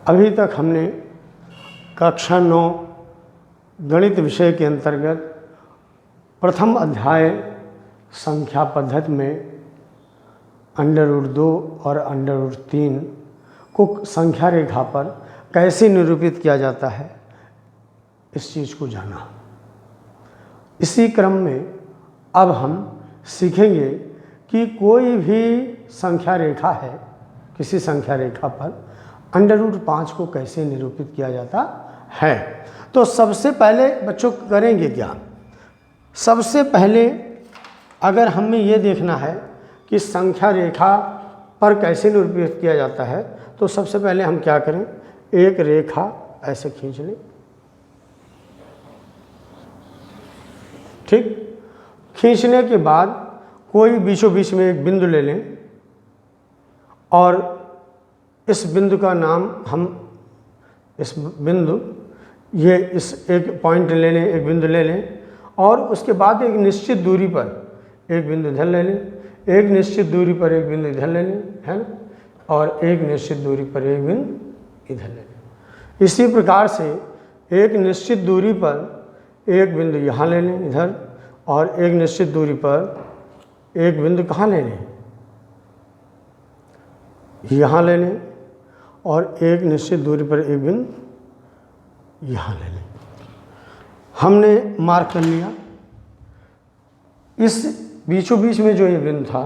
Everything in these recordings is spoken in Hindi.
अभी तक हमने कक्षा 9 गणित विषय के अंतर्गत प्रथम अध्याय संख्या पद्धति में √2 और √3 को संख्या रेखा पर कैसे निरूपित किया जाता है, इस चीज़ को जाना। इसी क्रम में अब हम सीखेंगे कि कोई भी संख्या रेखा है, किसी संख्या रेखा पर √5 को कैसे निरूपित किया जाता है। तो सबसे पहले बच्चों करेंगे क्या, सबसे पहले अगर हमें ये देखना है कि संख्या रेखा पर कैसे निरूपित किया जाता है, तो सबसे पहले हम क्या करें, एक रेखा ऐसे खींच लें। ठीक, खींचने के बाद कोई बीचों बीच में एक बिंदु ले लें और इस बिंदु का नाम हम इस एक पॉइंट ले लें, एक बिंदु ले लें और उसके बाद एक निश्चित दूरी पर एक बिंदु इधर ले लें, एक निश्चित दूरी पर एक बिंदु इधर ले लें, है ना, और एक निश्चित दूरी पर एक बिंदु इधर ले लें। इसी प्रकार से एक निश्चित दूरी पर एक बिंदु यहाँ ले लें इधर, और एक निश्चित दूरी पर एक बिंदु कहाँ ले लें, यहाँ ले लें, और एक निश्चित दूरी पर एक बिंदु यहाँ ले लें। हमने मार्क कर लिया। इस बीचों बीच में जो ये बिंदु था,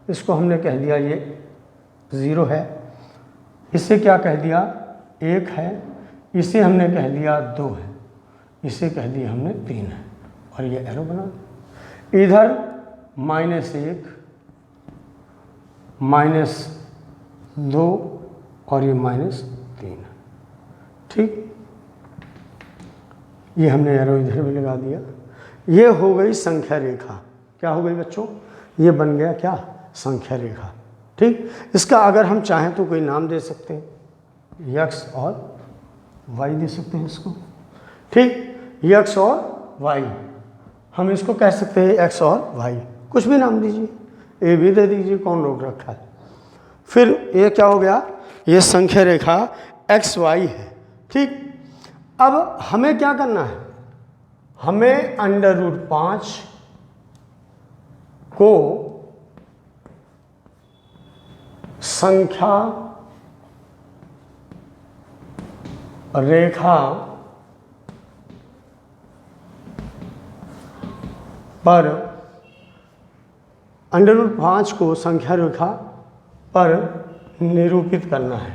इसको हमने कह दिया ये 0 है, इसे क्या कह दिया 1 है, इसे हमने कह दिया 2 है, इसे कह दिया हमने 3 है, और ये एरो बना। इधर -1 -2 और ये -3 है। ठीक, ये हमने एरो इधर भी लगा दिया। ये हो गई संख्या रेखा। क्या हो गई बच्चों, ये बन गया क्या, संख्या रेखा। ठीक, इसका अगर हम चाहें तो कोई नाम दे सकते हैं, x और y दे सकते हैं इसको। ठीक, x और y, हम इसको कह सकते हैं x और y, कुछ भी नाम दीजिए, ए भी दे दीजिए, कौन रोक रखा है। फिर ये क्या हो गया, ये संख्या रेखा x y है। ठीक, अब हमें क्या करना है, हमें √5 को संख्या रेखा पर √5 को संख्या रेखा पर निरूपित करना है।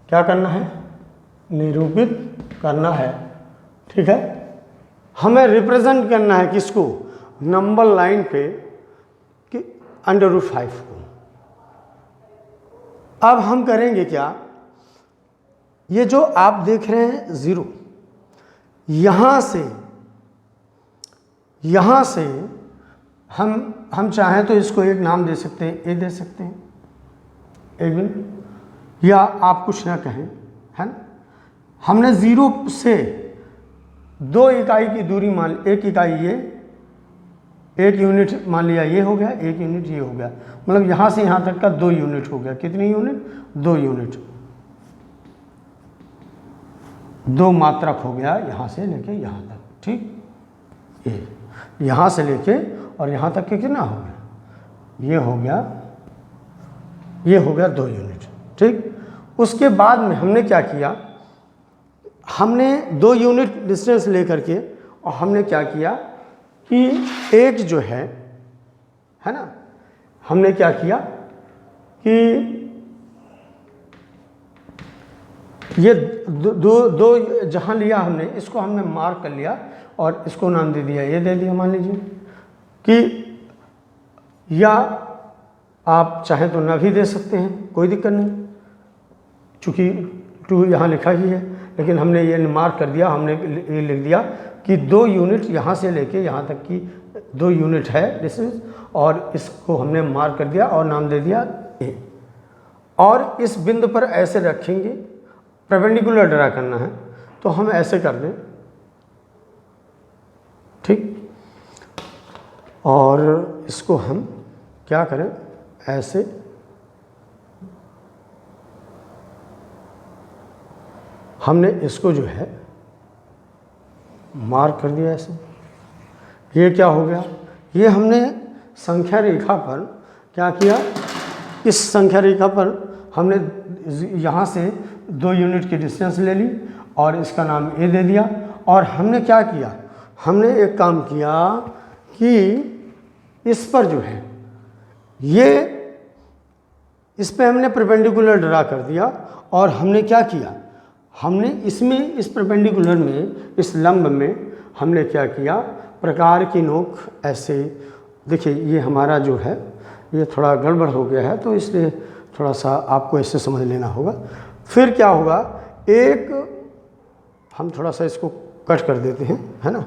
क्या करना है, निरूपित करना है। ठीक है, हमें रिप्रेजेंट करना है किसको, नंबर लाइन पे कि √5 को। अब हम करेंगे क्या, ये जो आप देख रहे हैं 0, यहाँ से हम चाहें तो इसको एक नाम दे सकते हैं, ए दे सकते हैं, एक मिनट, या आप कुछ ना कहें, है ना। हमने 0 से 2 इकाई की दूरी मान, 1 इकाई ये, 1 यूनिट मान लिया, ये हो गया 1 यूनिट, ये हो गया, मतलब यहाँ से यहाँ तक का 2 यूनिट हो गया। कितनी यूनिट, 2 यूनिट, 2 मात्रक हो गया यहाँ से लेके यहाँ तक। ठीक, ये यहाँ से लेके और यहाँ तक के कितना हो गया, ये हो गया 2 यूनिट। ठीक, उसके बाद में हमने क्या किया, हमने 2 यूनिट डिस्टेंस लेकर के, और हमने क्या किया कि एक जो है ना, हमने क्या किया कि ये दो जहाँ लिया हमने, इसको हमने मार्क कर लिया और इसको नाम दे दिया, ये दे दिया मान लीजिए कि, या आप चाहें तो ना भी दे सकते हैं, कोई दिक्कत नहीं, चूँकि 2 यहाँ लिखा ही है, लेकिन हमने ये मार्क कर दिया, हमने ये लिख दिया कि 2 यूनिट यहाँ से लेके यहाँ तक की 2 यूनिट है डिस्टेंस, और इसको हमने मार्क कर दिया और नाम दे दिया ए। और इस बिंदु पर ऐसे रखेंगे, परपेंडिकुलर ड्रा करना है तो हम ऐसे कर दें। ठीक, और इसको हम क्या करें, ऐसे हमने इसको जो है मार्क कर दिया ऐसे। ये क्या हो गया, ये हमने संख्या रेखा पर क्या किया, इस संख्या रेखा पर हमने यहाँ से 2 यूनिट की डिस्टेंस ले ली और इसका नाम ए दे दिया। और हमने क्या किया, हमने एक काम किया कि इस पर जो है ये इस पे हमने परपेंडिकुलर ड्रा कर दिया और हमने क्या किया, हमने इसमें इस परपेंडिकुलर में इस लंब में हमने क्या किया, प्रकार की नोक ऐसे। देखिए ये हमारा जो है ये थोड़ा गड़बड़ हो गया है, तो इसलिए थोड़ा सा आपको इससे समझ लेना होगा। फिर क्या होगा, एक हम थोड़ा सा इसको कट कर देते हैं, है ना।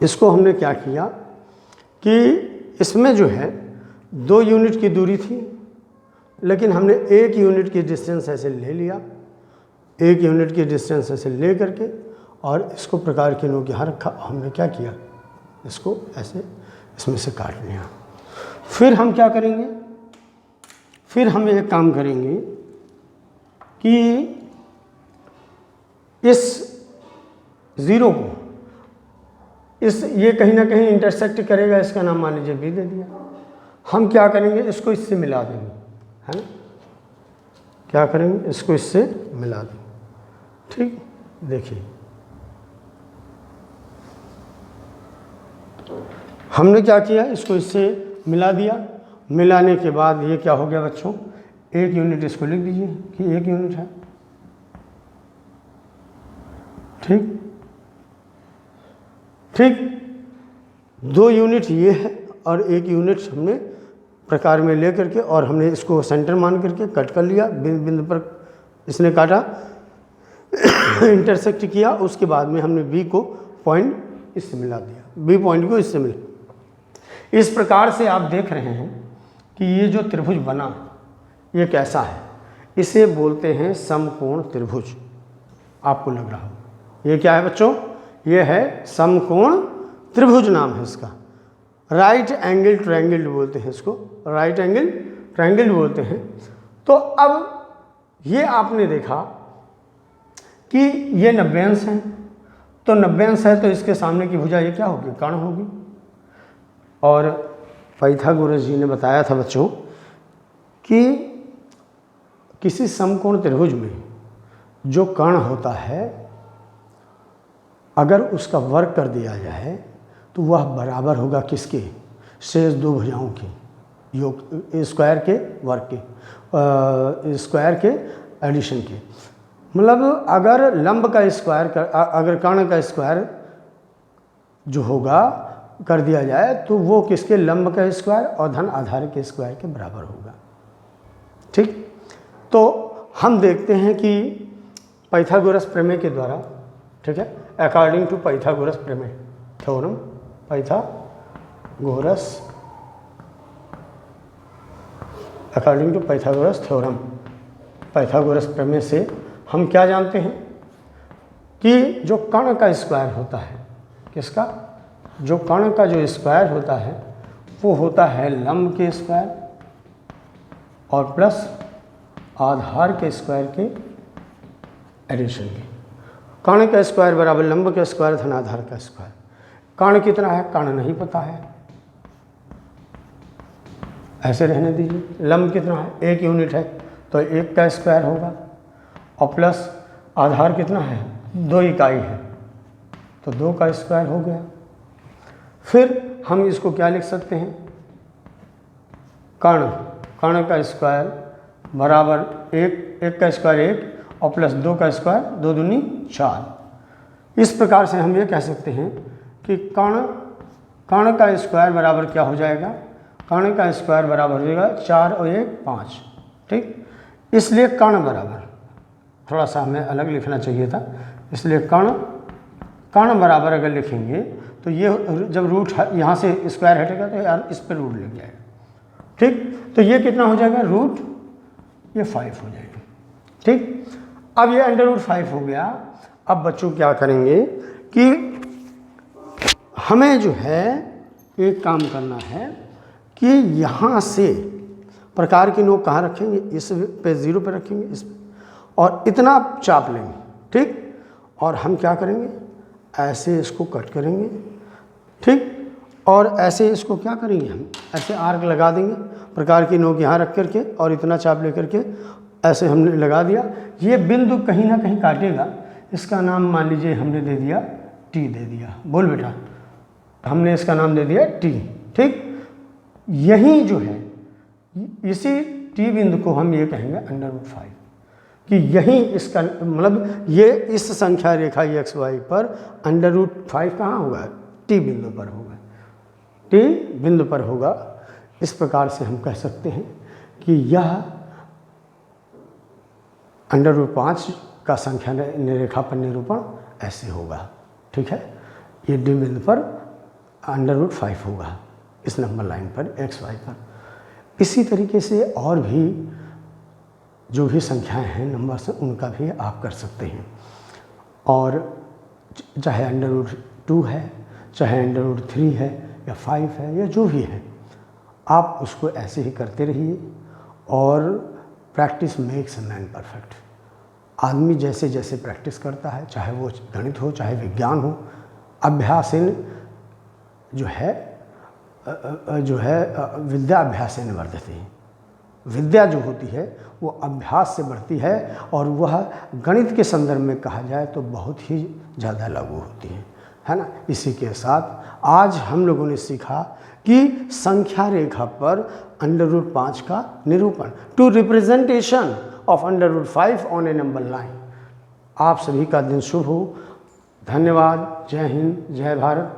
इसको हमने क्या किया कि इसमें जो है 2 यूनिट की दूरी थी, लेकिन हमने 1 यूनिट की डिस्टेंस ऐसे ले लिया, 1 यूनिट की डिस्टेंस ऐसे ले करके और इसको प्रकार के नोक यहाँ रखा। हमने क्या किया, इसको ऐसे इसमें से काट लिया। फिर हम क्या करेंगे, फिर हम एक काम करेंगे कि इस ज़ीरो को ये कहीं ना कहीं इंटरसेक्ट करेगा, इसका नाम मान लीजिए बी दे दिया। हम क्या करेंगे, इसको इससे मिला देंगे, है ना। क्या करेंगे, इसको इससे मिला देंगे। ठीक, देखिए हमने क्या किया, इसको इससे मिला दिया। मिलाने के बाद ये क्या हो गया बच्चों, 1 यूनिट इसको लिख दीजिए कि 1 यूनिट है। ठीक ठीक, 2 यूनिट ये है और 1 यूनिट हमने प्रकार में ले करके और हमने इसको सेंटर मान करके कट कर लिया। बिंदु पर इसने काटा, इंटरसेक्ट किया। उसके बाद में हमने बी को पॉइंट इससे मिला दिया, बी पॉइंट को इससे मिला। इस प्रकार से आप देख रहे हैं कि ये जो त्रिभुज बना ये कैसा है, इसे बोलते हैं समकोण त्रिभुज। आपको लग रहा हो ये क्या है बच्चों, ये है समकोण त्रिभुज नाम है इसका। राइट एंगल ट्रायंगल बोलते हैं इसको, राइट एंगल ट्रायंगल बोलते हैं। तो अब ये आपने देखा कि ये 90 अंश है, तो 90 अंश है तो इसके सामने की भुजा ये क्या होगी, कर्ण होगी। और पाइथागोरस जी ने बताया था बच्चों कि किसी समकोण त्रिभुज में जो कर्ण होता है अगर उसका वर्ग कर दिया जाए तो वह बराबर होगा किसके, शेष 2 भुजाओं के योग, स्क्वायर के वर्ग के, स्क्वायर के एडिशन के। मतलब अगर लंब का स्क्वायर अगर कर्ण का स्क्वायर जो होगा कर दिया जाए तो वो किसके, लंब का स्क्वायर और धन आधार के स्क्वायर के बराबर होगा। ठीक, तो हम देखते हैं कि पाइथागोरस प्रमेय के द्वारा, ठीक है, अकॉर्डिंग टू पाइथागोरस प्रमेय theorem, Pythagoras according to Pythagoras theorem, Pythagoras प्रमेय से हम क्या जानते हैं कि जो कर्ण का स्क्वायर होता है, किसका, जो कर्ण का जो स्क्वायर होता है वो होता है लंब के स्क्वायर और प्लस आधार के स्क्वायर के एडिशन के। कर्ण का स्क्वायर बराबर लंब का स्क्वायर धन आधार का स्क्वायर। कर्ण कितना है, कर्ण नहीं पता है, ऐसे रहने दीजिए। लंब कितना है, 1 यूनिट है तो 1 का स्क्वायर होगा और प्लस आधार कितना है, 2 इकाई है तो 2 का स्क्वायर हो गया। फिर हम इसको क्या लिख सकते हैं, कर्ण का स्क्वायर बराबर 1 का स्क्वायर 1 और प्लस 2 का स्क्वायर 2 दूनी 4। इस प्रकार से हम ये कह सकते हैं कि कर्ण का स्क्वायर बराबर क्या हो जाएगा, कर्ण का स्क्वायर बराबर हो जाएगा 4 और 1 5। ठीक, इसलिए कर्ण बराबर, थोड़ा सा हमें अलग लिखना चाहिए था, इसलिए कर्ण बराबर अगर लिखेंगे तो ये जब रूट यहाँ से स्क्वायर हटेगा तो यार इस पर रूट लग जाएगा। ठीक, तो ये कितना हो जाएगा, रूट ये 5 हो जाएगा। ठीक, अब ये √5 हो गया। अब बच्चों क्या करेंगे कि हमें जो है एक काम करना है कि यहाँ से प्रकार की नोक कहाँ रखेंगे, इस पे 0 पे रखेंगे, इस पे, और इतना चाप लेंगे, ठीक। और हम क्या करेंगे, ऐसे इसको कट करेंगे, ठीक। और ऐसे इसको क्या करेंगे, हम ऐसे आर्क लगा देंगे, प्रकार की नोक यहाँ रख करके और इतना चाप ले करके ऐसे हमने लगा दिया। ये बिंदु कहीं ना कहीं काटेगा, इसका नाम मान लीजिए हमने दे दिया T दे दिया। बोल बेटा, हमने इसका नाम दे दिया T, ठीक। यही जो है इसी T बिंदु को हम ये कहेंगे √5 कि यही इसका मतलब ये इस संख्या रेखा XY पर √5 कहाँ होगा, T बिंदु पर होगा, T बिंदु पर होगा। इस प्रकार से हम कह सकते हैं कि यह √5 का संख्या रेखा पर निरूपण ऐसे होगा, ठीक है। ये D बिंदु पर √5 होगा इस नंबर लाइन पर XY पर। इसी तरीके से और भी जो भी संख्याएं हैं नंबर्स, उनका भी आप कर सकते हैं। और चाहे √2 है, चाहे √3 है या 5 है या जो भी है, आप उसको ऐसे ही करते रहिए। और practice makes a man perfect. आदमी जैसे जैसे प्रैक्टिस करता है, चाहे वो गणित हो चाहे विज्ञान हो, अभ्यासेन जो है विद्या अभ्यासेन वर्धते। विद्या जो होती है वो अभ्यास से बढ़ती है, और वह गणित के संदर्भ में कहा जाए तो बहुत ही ज़्यादा लागू होती है ना। इसी के साथ आज हम लोगों ने सीखा कि संख्या रेखा पर √5 का निरूपण, to representation of √5 on a number line. आप सभी का दिन शुभ हो। धन्यवाद। जय हिंद, जय भारत।